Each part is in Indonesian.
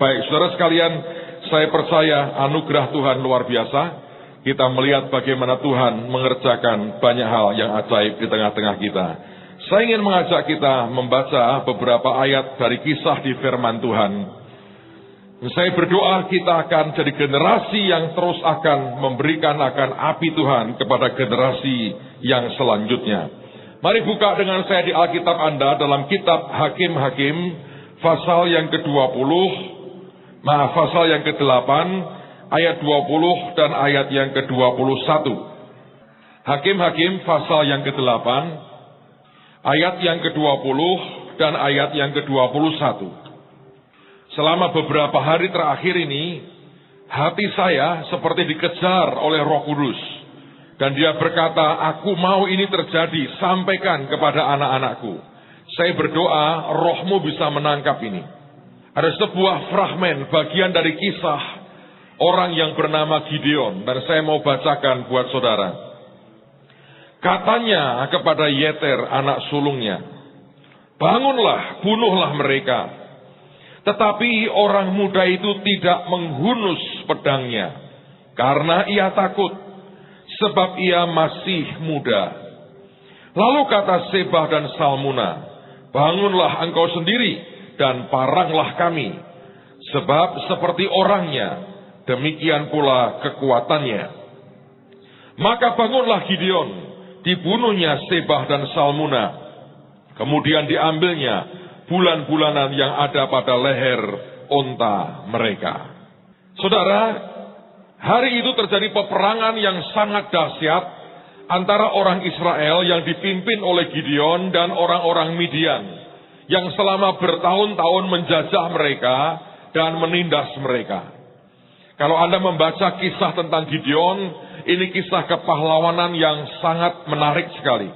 Baik, saudara sekalian, saya percaya anugerah Tuhan luar biasa. Kita melihat bagaimana Tuhan mengerjakan banyak hal yang ajaib di tengah-tengah kita. Saya ingin mengajak kita membaca beberapa ayat dari kisah di firman Tuhan. Saya berdoa kita akan jadi generasi yang terus akan memberikan akan api Tuhan kepada generasi yang selanjutnya. Mari buka dengan saya di Alkitab Anda dalam kitab Hakim-Hakim, pasal yang ke-20, pasal yang ke-8, ayat 20 dan ayat yang ke-21. Hakim-Hakim pasal yang ke-8, ayat yang ke-20 dan ayat yang ke-21. Selama beberapa hari terakhir ini, hati saya seperti dikejar oleh Roh Kudus. Dan dia berkata, aku mau ini terjadi, sampaikan kepada anak-anakku. Saya berdoa, rohmu bisa menangkap ini. Ada sebuah fragmen, bagian dari kisah orang yang bernama Gideon. Dan saya mau bacakan buat saudara. Katanya kepada Yeter, anak sulungnya, bangunlah, bunuhlah mereka. Tetapi orang muda itu tidak menghunus pedangnya, karena ia takut, sebab ia masih muda. Lalu kata Sebah dan Salmuna, bangunlah engkau sendiri, dan paranglah kami, sebab seperti orangnya, demikian pula kekuatannya. Maka bangunlah Gideon, dibunuhnya Sebah dan Salmuna, kemudian diambilnya bulan-bulanan yang ada pada leher onta mereka. Saudara, hari itu terjadi peperangan yang sangat dahsyat antara orang Israel yang dipimpin oleh Gideon dan orang-orang Midian yang selama bertahun-tahun menjajah mereka dan menindas mereka. Kalau Anda membaca kisah tentang Gideon, ini kisah kepahlawanan yang sangat menarik sekali.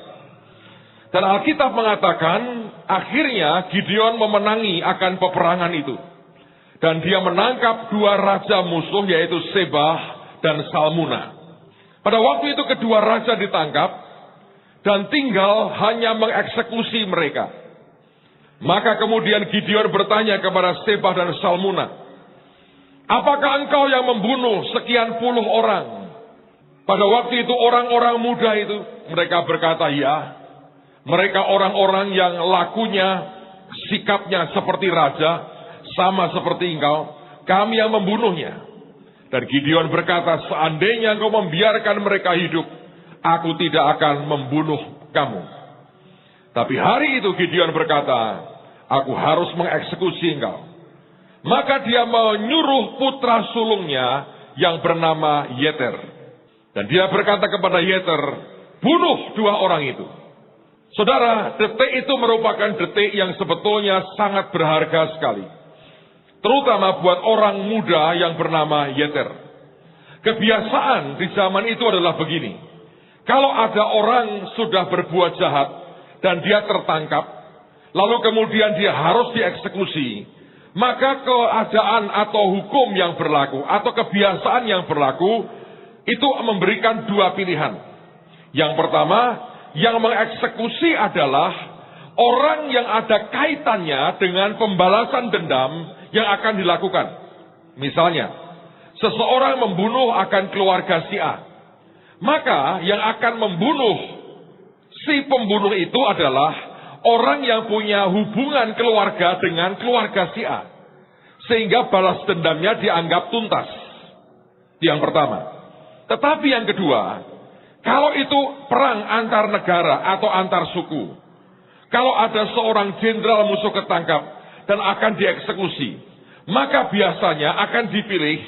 Dan Alkitab mengatakan, akhirnya Gideon memenangi akan peperangan itu. Dan dia menangkap dua raja musuh, yaitu Sebah dan Salmuna. Pada waktu itu kedua raja ditangkap, dan tinggal hanya mengeksekusi mereka. Maka kemudian Gideon bertanya kepada Sebah dan Salmuna, apakah engkau yang membunuh sekian puluh orang? Pada waktu itu orang-orang muda itu, mereka berkata, ya. Mereka orang-orang yang lakunya, sikapnya seperti raja, sama seperti engkau, kami yang membunuhnya. Dan Gideon berkata, seandainya engkau membiarkan mereka hidup, aku tidak akan membunuh kamu. Tapi hari itu Gideon berkata, aku harus mengeksekusi engkau. Maka dia menyuruh putra sulungnya yang bernama Yeter. Dan dia berkata kepada Yeter, bunuh dua orang itu. Saudara, detik itu merupakan detik yang sebetulnya sangat berharga sekali. Terutama buat orang muda yang bernama Yeter. Kebiasaan di zaman itu adalah begini. Kalau ada orang sudah berbuat jahat dan dia tertangkap, lalu kemudian dia harus dieksekusi, maka keadaan atau hukum yang berlaku atau kebiasaan yang berlaku itu memberikan dua pilihan. Yang pertama, yang mengeksekusi adalah orang yang ada kaitannya dengan pembalasan dendam yang akan dilakukan. Misalnya, seseorang membunuh akan keluarga si A. Maka yang akan membunuh si pembunuh itu adalah orang yang punya hubungan keluarga dengan keluarga si A. Sehingga balas dendamnya dianggap tuntas. Yang pertama. Tetapi yang kedua, kalau itu perang antar negara atau antar suku, kalau ada seorang jenderal musuh ketangkap dan akan dieksekusi, maka biasanya akan dipilih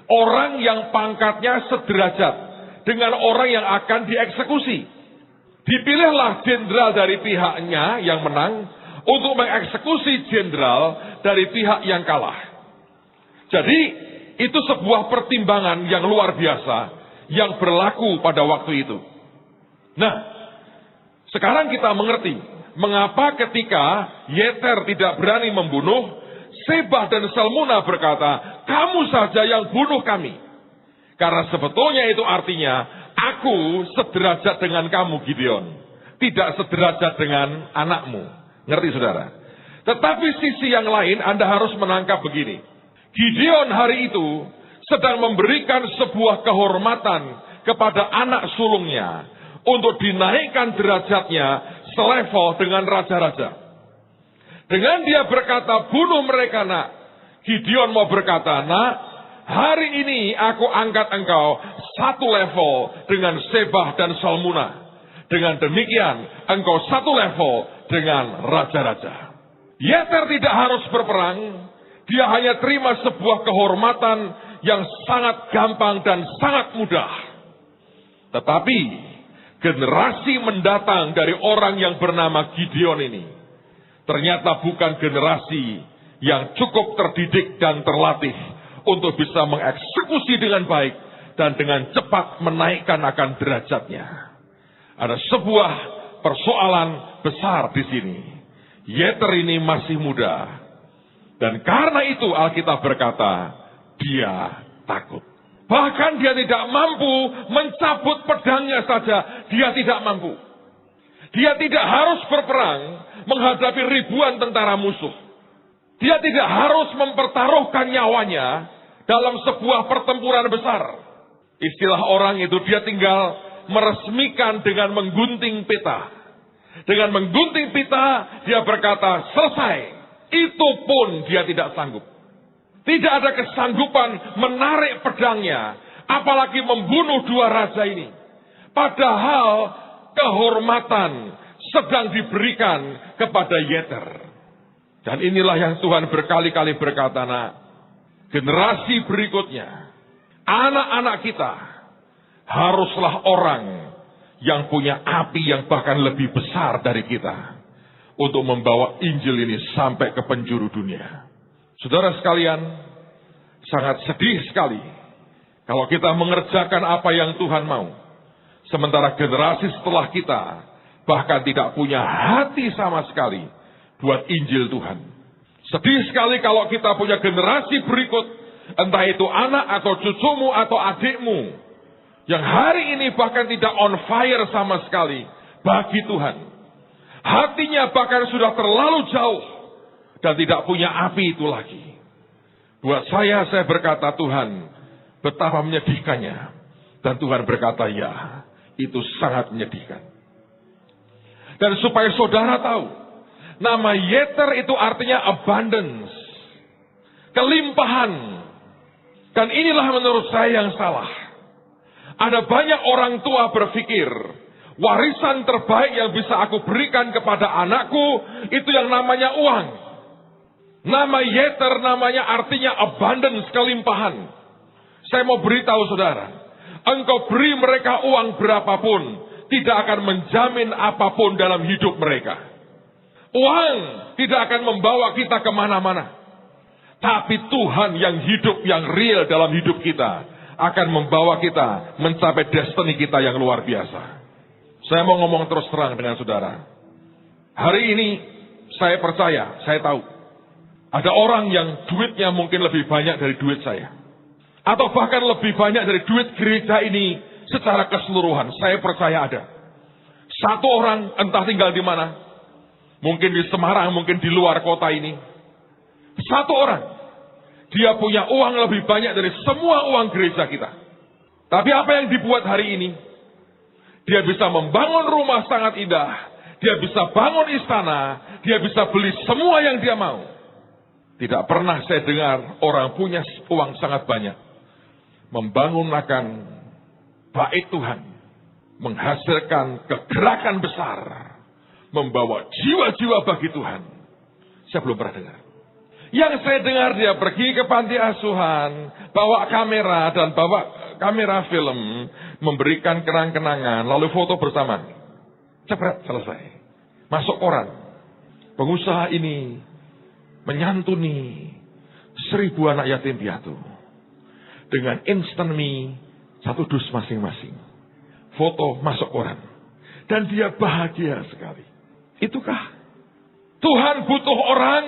orang yang pangkatnya sederajat dengan orang yang akan dieksekusi. Dipilihlah jenderal dari pihaknya yang menang untuk mengeksekusi jenderal dari pihak yang kalah. Jadi itu sebuah pertimbangan yang luar biasa yang berlaku pada waktu itu. Nah, sekarang kita mengerti mengapa ketika Yeter tidak berani membunuh, Sebah dan Salmuna berkata, kamu saja yang bunuh kami. Karena sebetulnya itu artinya, aku sederajat dengan kamu Gideon, tidak sederajat dengan anakmu. Ngerti saudara? Tetapi sisi yang lain Anda harus menangkap begini. Gideon hari itu sedang memberikan sebuah kehormatan kepada anak sulungnya untuk dinaikkan derajatnya selevel dengan raja-raja. Dengan dia berkata, bunuh mereka nak. Gideon mau berkata, nak, hari ini aku angkat engkau satu level dengan Sebah dan Salmuna. Dengan demikian, engkau satu level dengan raja-raja. Yeter tidak harus berperang. Dia hanya terima sebuah kehormatan yang sangat gampang dan sangat mudah. Tetapi, generasi mendatang dari orang yang bernama Gideon ini, ternyata bukan generasi yang cukup terdidik dan terlatih untuk bisa mengeksekusi dengan baik dan dengan cepat menaikkan akan derajatnya. Ada sebuah persoalan besar di sini. Yeter ini masih muda. Dan karena itu Alkitab berkata, dia takut. Bahkan dia tidak mampu mencabut pedangnya saja. Dia tidak mampu. Dia tidak harus berperang menghadapi ribuan tentara musuh. Dia tidak harus mempertaruhkan nyawanya dalam sebuah pertempuran besar. Istilah orang itu dia tinggal meresmikan dengan menggunting pita. Dengan menggunting pita dia berkata selesai. Itu pun dia tidak sanggup. Tidak ada kesanggupan menarik pedangnya. Apalagi membunuh dua raja ini. Padahal kehormatan sedang diberikan kepada Yeter. Dan inilah yang Tuhan berkali-kali berkata, nak, generasi berikutnya, anak-anak kita, haruslah orang yang punya api yang bahkan lebih besar dari kita. Untuk membawa Injil ini sampai ke penjuru dunia. Saudara sekalian, sangat sedih sekali kalau kita mengerjakan apa yang Tuhan mau. Sementara generasi setelah kita bahkan tidak punya hati sama sekali buat Injil Tuhan. Sedih sekali kalau kita punya generasi berikut, entah itu anak atau cucumu atau adikmu, yang hari ini bahkan tidak on fire sama sekali bagi Tuhan. Hatinya bahkan sudah terlalu jauh dan tidak punya api itu lagi. Buat saya berkata, Tuhan, betapa menyedihkannya. Dan Tuhan berkata, ya, itu sangat menyedihkan. Dan supaya saudara tahu, nama Yeter itu artinya abundance, kelimpahan. Dan inilah menurut saya yang salah. Ada banyak orang tua berpikir, warisan terbaik yang bisa aku berikan kepada anakku, itu yang namanya uang. Nama Yeter namanya artinya abundance, kelimpahan. Saya mau beritahu saudara, engkau beri mereka uang berapapun, tidak akan menjamin apapun dalam hidup mereka. Uang tidak akan membawa kita kemana-mana. Tapi Tuhan yang hidup, yang real dalam hidup kita, akan membawa kita mencapai destiny kita yang luar biasa. Saya mau ngomong terus terang dengan saudara. Hari ini saya percaya, saya tahu. Ada orang yang duitnya mungkin lebih banyak dari duit saya. Atau bahkan lebih banyak dari duit gereja ini secara keseluruhan. Saya percaya ada. Satu orang entah tinggal di mana. Mungkin di Semarang, mungkin di luar kota ini. Satu orang. Dia punya uang lebih banyak dari semua uang gereja kita. Tapi apa yang dibuat hari ini? Dia bisa membangun rumah sangat indah. Dia bisa bangun istana. Dia bisa beli semua yang dia mau. Tidak pernah saya dengar orang punya uang sangat banyak. Membangun akan bait Tuhan. Menghasilkan kegerakan besar. Membawa jiwa-jiwa bagi Tuhan. Saya belum pernah dengar. Yang saya dengar dia pergi ke panti asuhan. Bawa kamera dan bawa kamera film, memberikan kenang-kenangan, lalu foto bersama. Cepet, selesai. Masuk koran. Pengusaha ini menyantuni 1000 anak yatim piatu. Dengan instant mie, 1 dus masing-masing. Foto masuk koran. Dan dia bahagia sekali. Itukah? Tuhan butuh orang,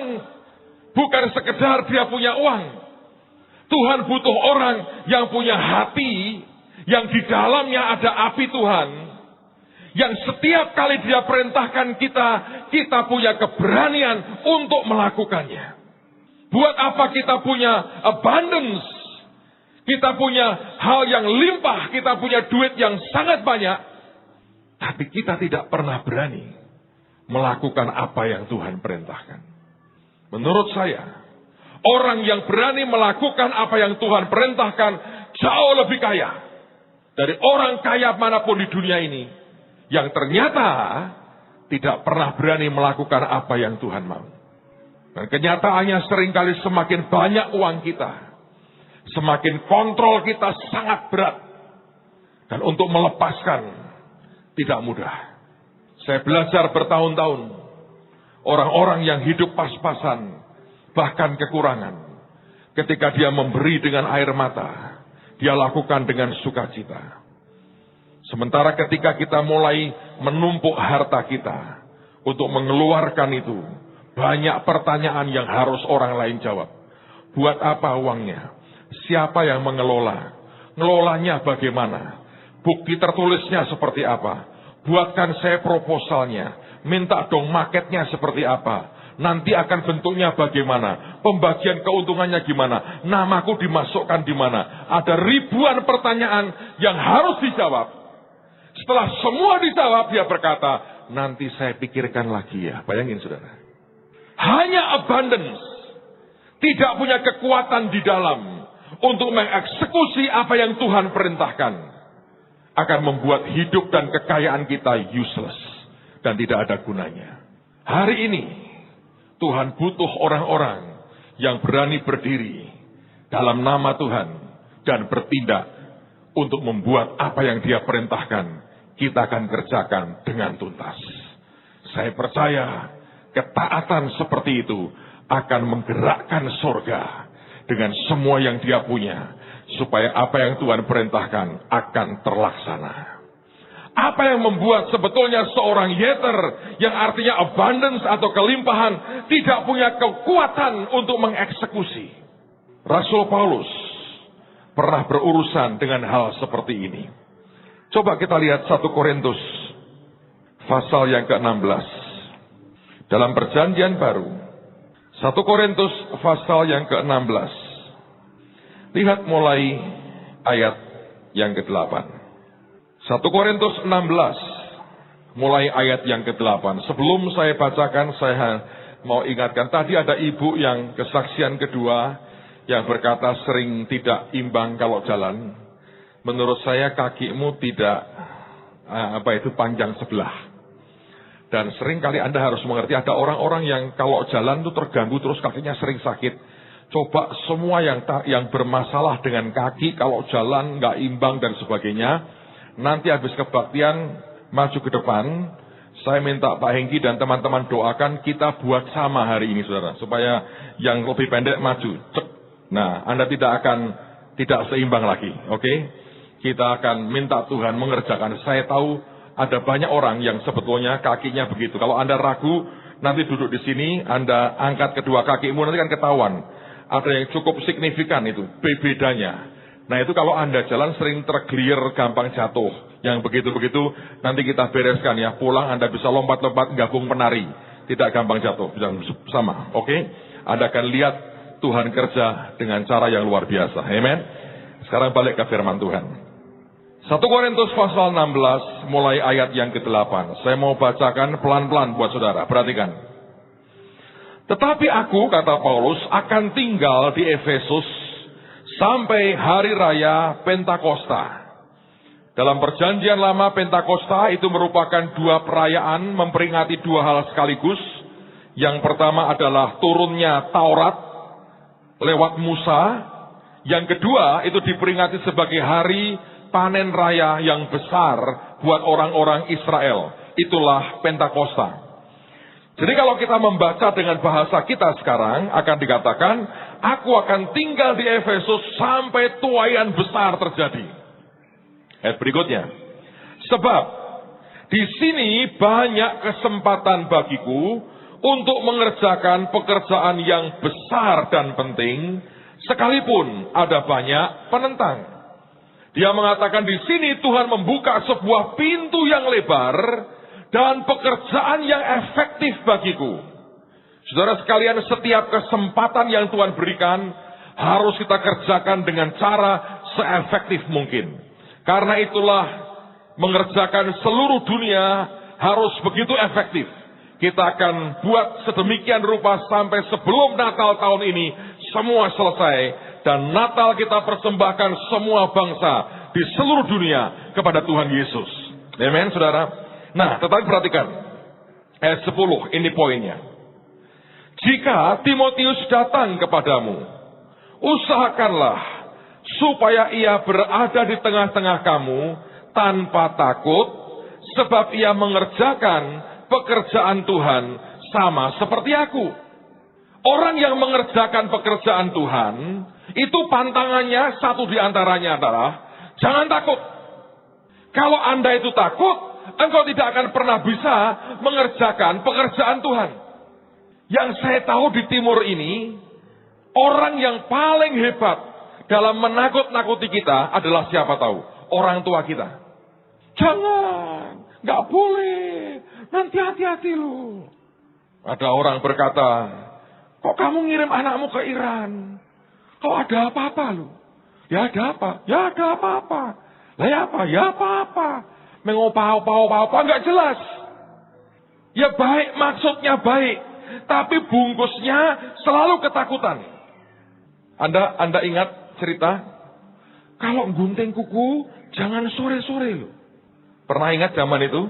bukan sekedar dia punya uang. Tuhan butuh orang yang punya hati, yang di dalamnya ada api Tuhan, yang setiap kali dia perintahkan kita, kita punya keberanian untuk melakukannya. Buat apa kita punya abundance? Kita punya hal yang limpah, kita punya duit yang sangat banyak. Tapi kita tidak pernah berani melakukan apa yang Tuhan perintahkan. Menurut saya, orang yang berani melakukan apa yang Tuhan perintahkan jauh lebih kaya dari orang kaya manapun di dunia ini, yang ternyata tidak pernah berani melakukan apa yang Tuhan mau. Dan kenyataannya seringkali semakin banyak uang kita, semakin kontrol kita sangat berat. Dan untuk melepaskan tidak mudah. Saya belajar bertahun-tahun, orang-orang yang hidup pas-pasan, bahkan kekurangan. Ketika dia memberi dengan air mata, dia lakukan dengan sukacita. Sementara ketika kita mulai menumpuk harta kita untuk mengeluarkan itu, banyak pertanyaan yang harus orang lain jawab. Buat apa uangnya? Siapa yang mengelola? Ngelolanya bagaimana? Bukti tertulisnya seperti apa? Buatkan saya proposalnya. Minta dong marketnya seperti apa? Nanti akan bentuknya bagaimana? Pembagian keuntungannya gimana? Namaku dimasukkan di mana? Ada ribuan pertanyaan yang harus dijawab. Setelah semua dijawab, dia berkata, nanti saya pikirkan lagi ya. Bayangin saudara. Hanya abundance. Tidak punya kekuatan di dalam untuk mengeksekusi apa yang Tuhan perintahkan. Akan membuat hidup dan kekayaan kita useless. Dan tidak ada gunanya. Hari ini, Tuhan butuh orang-orang yang berani berdiri dalam nama Tuhan dan bertindak untuk membuat apa yang Dia perintahkan kita akan kerjakan dengan tuntas. Saya percaya ketaatan seperti itu akan menggerakkan surga dengan semua yang Dia punya, supaya apa yang Tuhan perintahkan akan terlaksana. Apa yang membuat sebetulnya seorang yeter, yang artinya abundance atau kelimpahan, tidak punya kekuatan untuk mengeksekusi? Rasul Paulus pernah berurusan dengan hal seperti ini. Coba kita lihat 1 Korintus pasal yang ke-16. Dalam perjanjian baru, 1 Korintus pasal yang ke-16. Lihat mulai ayat yang ke-8. 1 Korintus 16, mulai ayat yang ke-8. Sebelum saya bacakan, saya mau ingatkan, tadi ada ibu yang kesaksian kedua, yang berkata sering tidak imbang kalau jalan. Menurut saya kakimu tidak panjang sebelah. Dan sering kali Anda harus mengerti, ada orang-orang yang kalau jalan itu terganggu terus kakinya sering sakit. Coba semua yang bermasalah dengan kaki, kalau jalan nggak imbang dan sebagainya, nanti habis kebaktian maju ke depan, saya minta Pak Hengki dan teman-teman doakan kita buat sama hari ini saudara, supaya yang lebih pendek maju. Cek. Nah, Anda tidak seimbang lagi, oke? Kita akan minta Tuhan mengerjakan. Saya tahu ada banyak orang yang sebetulnya kakinya begitu. Kalau Anda ragu, nanti duduk di sini, Anda angkat kedua kakimu, nanti kan ketahuan. Ada yang cukup signifikan itu, bedanya. Nah itu kalau Anda jalan sering tergelir, gampang jatuh. Yang begitu-begitu, nanti kita bereskan ya. Pulang Anda bisa lompat-lompat, gabung penari. Tidak gampang jatuh, bisa sama, oke? Anda akan lihat Tuhan kerja dengan cara yang luar biasa. Amen. Sekarang balik ke firman Tuhan. 1 Korintus pasal 16 mulai ayat yang ke-8. Saya mau bacakan pelan-pelan buat saudara. Perhatikan. Tetapi aku, kata Paulus, akan tinggal di Efesus sampai hari raya Pentakosta. Dalam perjanjian lama, Pentakosta itu merupakan dua perayaan memperingati dua hal sekaligus. Yang pertama adalah turunnya Taurat lewat Musa. Yang kedua itu diperingati sebagai hari panen raya yang besar buat orang-orang Israel. Itulah Pentakosta. Jadi kalau kita membaca dengan bahasa kita sekarang, akan dikatakan, aku akan tinggal di Efesus sampai tuaian besar terjadi. Ayat berikutnya. Sebab di sini banyak kesempatan bagiku untuk mengerjakan pekerjaan yang besar dan penting, sekalipun ada banyak penentang. Dia mengatakan di sini Tuhan membuka sebuah pintu yang lebar dan pekerjaan yang efektif bagiku. Saudara sekalian, setiap kesempatan yang Tuhan berikan harus kita kerjakan dengan cara seefektif mungkin. Karena itulah mengerjakan seluruh dunia harus begitu efektif. Kita akan buat sedemikian rupa sampai sebelum Natal tahun ini semua selesai. Dan Natal kita persembahkan semua bangsa di seluruh dunia kepada Tuhan Yesus. Amen, saudara. Nah, tetapi perhatikan. Ayat 10, ini poinnya. Jika Timotius datang kepadamu, usahakanlah supaya ia berada di tengah-tengah kamu tanpa takut, sebab ia mengerjakan pekerjaan Tuhan sama seperti aku. Orang yang mengerjakan pekerjaan Tuhan, itu pantangannya satu di antaranya adalah, jangan takut. Kalau Anda itu takut, engkau tidak akan pernah bisa mengerjakan pekerjaan Tuhan. Yang saya tahu di timur ini, orang yang paling hebat dalam menakut-nakuti kita adalah siapa tahu? Orang tua kita. Jangan, nggak boleh, nanti hati-hati lu. Ada orang berkata, kok kamu ngirim anakmu ke Iran? Kok ada apa-apa lu? Ya ada apa? Ya ada apa-apa. Lah ya apa? Ya apa-apa. Mengopau-pau-pau, nggak jelas. Ya baik, maksudnya baik. Tapi bungkusnya selalu ketakutan. Anda ingat cerita? Kalau gunting kuku, jangan sore-sore loh. Pernah ingat zaman itu?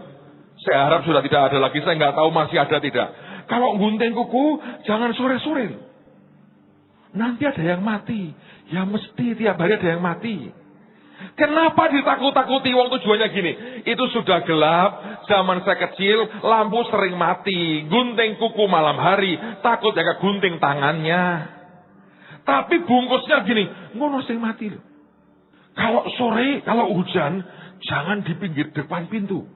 Saya harap sudah tidak ada lagi, saya nggak tahu masih ada tidak. Kalau gunting kuku, jangan sore-sore loh. Nanti ada yang mati. Ya mesti tiap hari ada yang mati. Kenapa ditakut-takuti? Wong tujuannya gini, itu sudah gelap, zaman saya kecil, lampu sering mati, gunting kuku malam hari, takut jaga gunting tangannya. Tapi bungkusnya gini, ngono sing mati loh. Kalau sore, kalau hujan, jangan di pinggir depan pintu.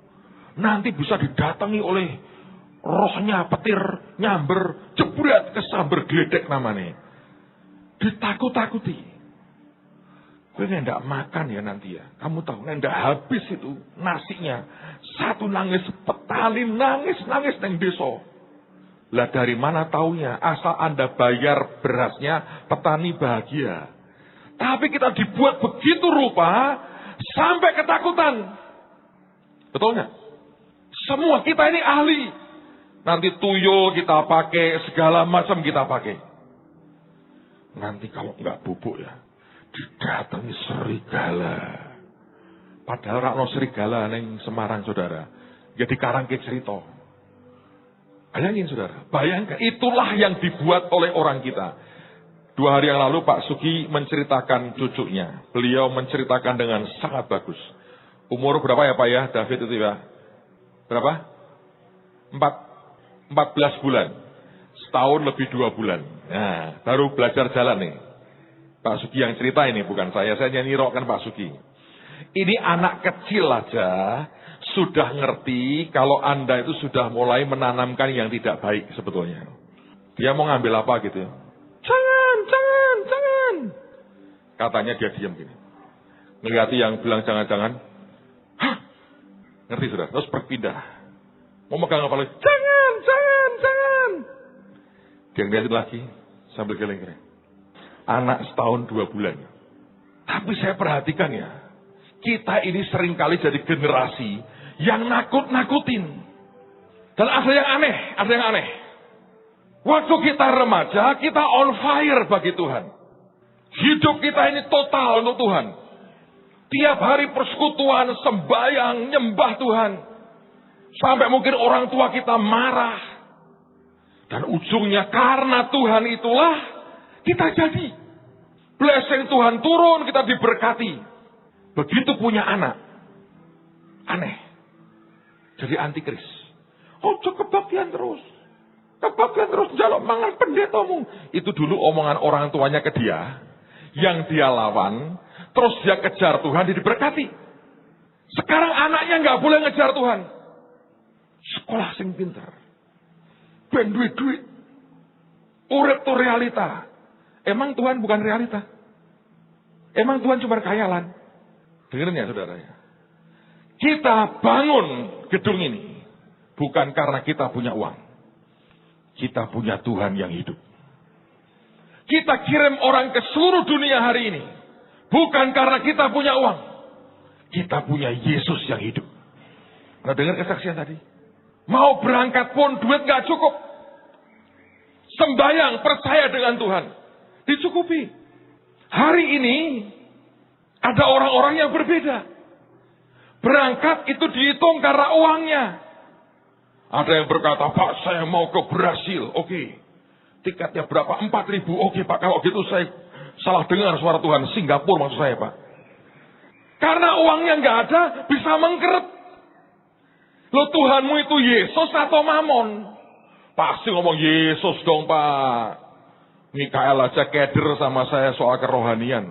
Nanti bisa didatangi oleh rohnya, petir, nyamber, jebret, kesamber geledek namanya. Ditakut-takuti. Gue nggak makan ya nanti ya. Kamu tahu, nggak habis itu nasinya. Satu nangis, petani nangis neng desa. Lah dari mana taunya? Asal Anda bayar berasnya, petani bahagia. Tapi kita dibuat begitu rupa, sampai ketakutan. Betul nggak? Semua kita ini ahli. Nanti tuyul kita pakai, segala macam kita pakai. Nanti kalau nggak bubuk ya, didatangi serigala. Padahal rakno serigala neng Semarang, saudara. Jadi karangke cerita. Bayangin, saudara. Bayangkan, itulah yang dibuat oleh orang kita. 2 hari yang lalu Pak Sugi menceritakan cucunya. Beliau menceritakan dengan sangat bagus. Umur berapa ya Pak ya, David itu ya? Berapa? 14 bulan. Setahun lebih 2 bulan. Nah, baru belajar jalan nih. Pak Sugi yang cerita ini, bukan saya nyirokkan Pak Sugi. Ini anak kecil aja sudah ngerti kalau Anda itu sudah mulai menanamkan yang tidak baik sebetulnya. Dia mau ngambil apa gitu. Jangan. Katanya dia diam gini. Ngeliati yang bilang jangan-jangan. Hah? Ngerti sudah? Terus berpindah. Mau megang apa lagi? Jangan. Dia ngeliatin lagi sambil geleng-geleng. Anak setahun 2 bulan. Tapi saya perhatikan ya, kita ini seringkali jadi generasi yang nakut-nakutin. Dan ada yang aneh. Waktu kita remaja, kita on fire bagi Tuhan. Hidup kita ini total untuk Tuhan. Tiap hari persekutuan, sembahyang, nyembah Tuhan. Sampai mungkin orang tua kita marah. Dan ujungnya karena Tuhan itulah kita jadi. Blessing Tuhan turun, kita diberkati. Begitu punya anak. Aneh. Jadi antikris. Kebaktian terus. Jaluk mangan pendetamu. Itu dulu omongan orang tuanya ke dia. Yang dia lawan. Terus dia kejar Tuhan, dia diberkati. Sekarang anaknya nggak boleh ngejar Tuhan. Sekolah sing pinter. Ben duit. Urip tuh realita. Emang Tuhan bukan realita? Emang Tuhan cuma khayalan? Dengerin ya saudara ya. Kita bangun gedung ini bukan karena kita punya uang. Kita punya Tuhan yang hidup. Kita kirim orang ke seluruh dunia hari ini. Bukan karena kita punya uang. Kita punya Yesus yang hidup. Nah, dengar kesaksian tadi. Mau berangkat pun duit gak cukup. Sembayang, percaya dengan Tuhan. Dicukupi. Hari ini ada orang-orang yang berbeda. Berangkat itu dihitung karena uangnya. Ada yang berkata, Pak, saya mau ke Brasil. Oke. Tiketnya berapa? 4.000. Oke, Pak. Kalau gitu saya salah dengar suara Tuhan. Singapura maksud saya, Pak. Karena uangnya nggak ada, bisa mengkeret. Loh, Tuhanmu itu Yesus atau Mamon? Pasti ngomong Yesus dong, Pak. Mikael aja keder sama saya soal kerohanian.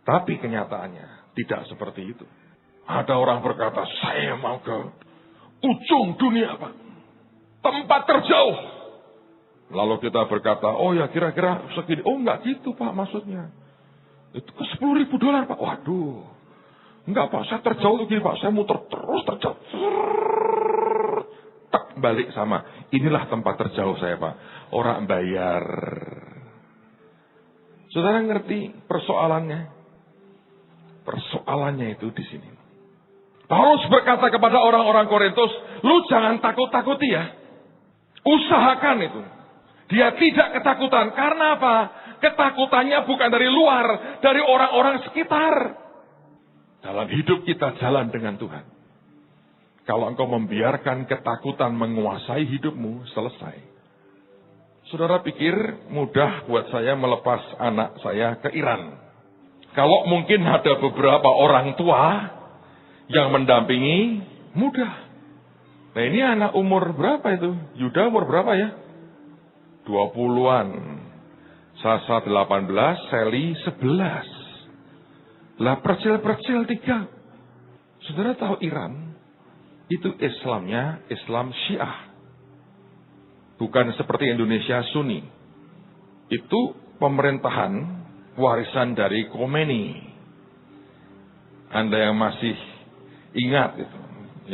Tapi kenyataannya tidak seperti itu. Ada orang berkata, saya mau ke ujung dunia, Pak. Tempat terjauh. Lalu kita berkata, oh ya kira-kira segini. Oh enggak gitu, Pak, maksudnya. Itu ke $10.000, Pak. Waduh. Enggak, Pak, saya terjauh begini, Pak. Saya muter terus terjauh. Tak balik sama. Inilah tempat terjauh saya, Pak. Orang bayar. Saudara ngerti persoalannya? Persoalannya itu di sini. Paulus berkata kepada orang-orang Korintus, lu jangan takut-takuti ya. Usahakan itu. Dia tidak ketakutan. Karena apa? Ketakutannya bukan dari luar, dari orang-orang sekitar. Dalam hidup kita jalan dengan Tuhan. Kalau engkau membiarkan ketakutan menguasai hidupmu, selesai. Saudara pikir mudah buat saya melepas anak saya ke Iran. Kalau mungkin ada beberapa orang tua yang mendampingi, mudah. Nah ini anak umur berapa itu? Yuda umur berapa ya? 20-an. Sasa 18, Sally 11. Lah percil-percil 3. Saudara tahu Iran? Itu Islamnya Islam Syiah. Bukan seperti Indonesia Sunni. Itu pemerintahan warisan dari Khomeini. Anda yang masih ingat itu,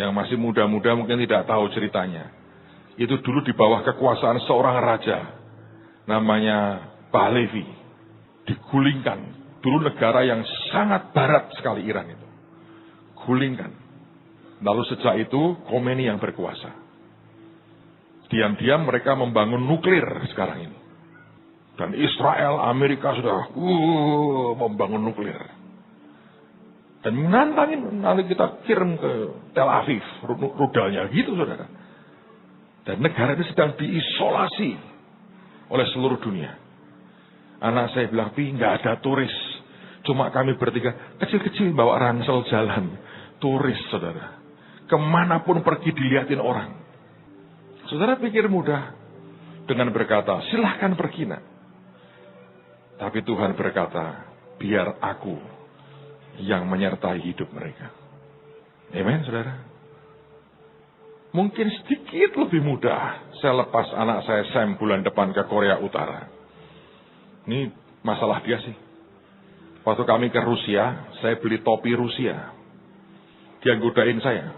yang masih muda-muda mungkin tidak tahu ceritanya. Itu dulu di bawah kekuasaan seorang raja, namanya Pahlavi. Digulingkan. Dulu negara yang sangat barat sekali Iran itu. Gulingkan. Lalu sejak itu Khomeini yang berkuasa. Diam-diam mereka membangun nuklir sekarang ini. Dan Israel, Amerika sudah membangun nuklir. Dan menantangin, nanti kita kirim ke Tel Aviv, rudalnya gitu saudara. Dan negara ini sedang diisolasi oleh seluruh dunia. Anak saya bilang, Pi, nggak ada turis. Cuma kami bertiga, kecil-kecil bawa ransel jalan. Turis saudara. Kemanapun pergi dilihatin orang. Saudara pikir mudah dengan berkata, silahkan pergi nak. Tapi Tuhan berkata, biar aku yang menyertai hidup mereka. Amen, saudara. Mungkin sedikit lebih mudah saya lepas anak saya Sam bulan depan ke Korea Utara. Ini masalah dia sih. Waktu kami ke Rusia, saya beli topi Rusia. Dia godain saya.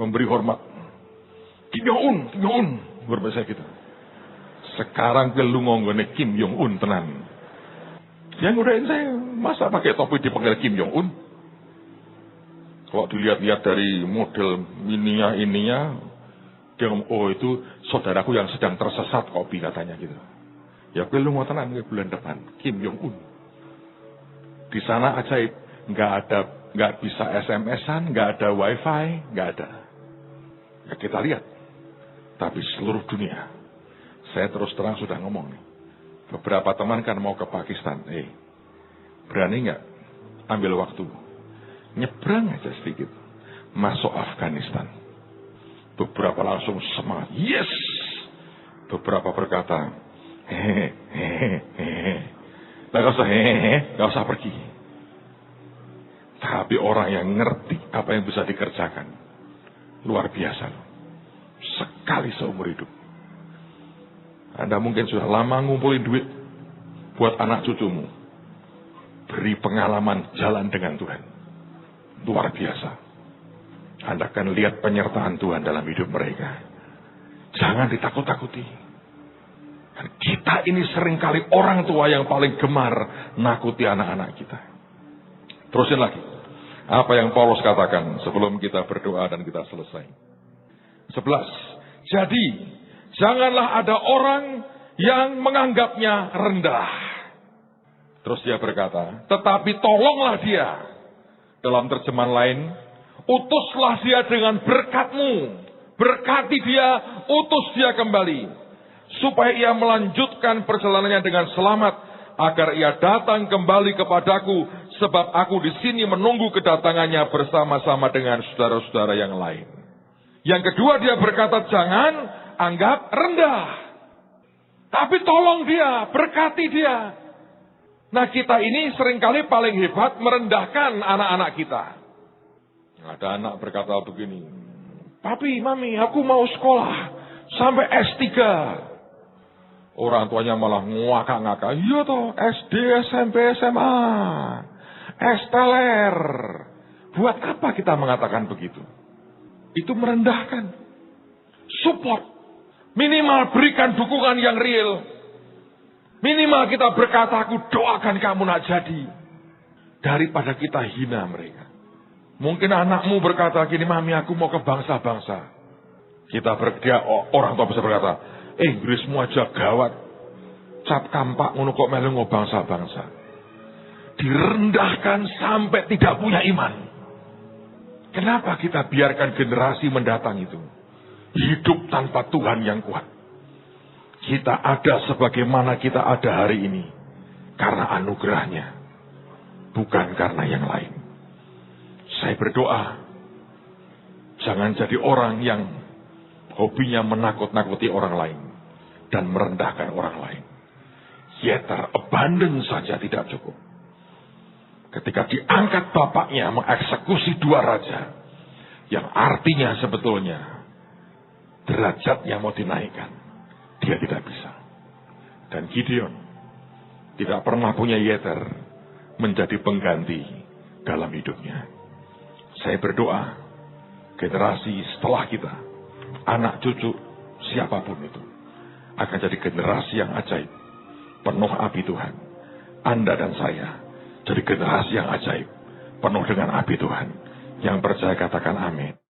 Memberi hormat. Kim Jong-un. Hormat saya gitu. Sekarang ke lu ngonggone Kim Jong-un tenan. Yang godain saya, masa pakai topi dipanggil Kim Jong-un? Kalau dilihat-lihat dari model ininya, dia ngomong, oh itu saudaraku yang sedang tersesat kopi katanya gitu. Ya gue lu mau tenang bulan depan, Kim Jong-un. Di sana ajaib, nggak bisa SMS-an, nggak ada wifi, nggak ada. Ya kita lihat. Tapi seluruh dunia, saya terus terang sudah ngomong nih. Beberapa teman kan mau ke Pakistan, berani nggak ambil waktu? Nyebrang aja sedikit, masuk Afghanistan. Beberapa langsung semangat, yes. Beberapa berkata, nggak usah pergi. Tapi orang yang ngerti apa yang bisa dikerjakan, luar biasa loh. Sekali seumur hidup. Anda mungkin sudah lama ngumpulin duit buat anak cucumu. Beri pengalaman jalan dengan Tuhan. Luar biasa. Anda akan lihat penyertaan Tuhan dalam hidup mereka. Jangan ditakut-takuti. Dan kita ini seringkali orang tua yang paling gemar nakuti anak-anak kita. Terusin lagi. Apa yang Paulus katakan sebelum kita berdoa dan kita selesai. 11. Jadi, janganlah ada orang yang menganggapnya rendah. Terus dia berkata, tetapi tolonglah dia. Dalam terjemahan lain, utuslah dia dengan berkat-Mu. Berkati dia, utus dia kembali. Supaya ia melanjutkan perjalanannya dengan selamat. Agar ia datang kembali kepadaku. Sebab aku di sini menunggu kedatangannya bersama-sama dengan saudara-saudara yang lain. Yang kedua dia berkata, jangan anggap rendah. Tapi tolong dia, berkati dia. Nah kita ini seringkali paling hebat merendahkan anak-anak kita. Ada anak berkata begini, Papi, Mami, aku mau sekolah sampai S3. Orang tuanya malah ngakak-ngakak. Iya toh, SD, SMP, SMA, S-teler. Buat apa kita mengatakan begitu? Itu merendahkan. Support. Minimal berikan dukungan yang real. Minimal kita berkata, aku doakan kamu nak jadi. Daripada kita hina mereka. Mungkin anakmu berkata gini, Mami aku mau ke bangsa-bangsa. Orang tua bisa berkata, Inggrismu aja gawat. Cap kampak ngono kok melu ngo bangsa-bangsa. Direndahkan sampai tidak punya iman. Kenapa kita biarkan generasi mendatang itu hidup tanpa Tuhan yang kuat? Kita ada sebagaimana kita ada hari ini karena anugerahnya, bukan karena yang lain. Saya berdoa, jangan jadi orang yang hobinya menakut-nakuti orang lain dan merendahkan orang lain. Yeter, abandon saja tidak cukup. Ketika diangkat bapaknya mengeksekusi 2 raja, yang artinya sebetulnya derajatnya mau dinaikkan, dia tidak bisa. Dan Gideon tidak pernah punya Yeter menjadi pengganti dalam hidupnya. Saya berdoa, generasi setelah kita, anak cucu siapapun itu, akan jadi generasi yang ajaib, penuh api Tuhan. Anda dan saya jadi generasi yang ajaib, penuh dengan api Tuhan. Yang percaya katakan amin.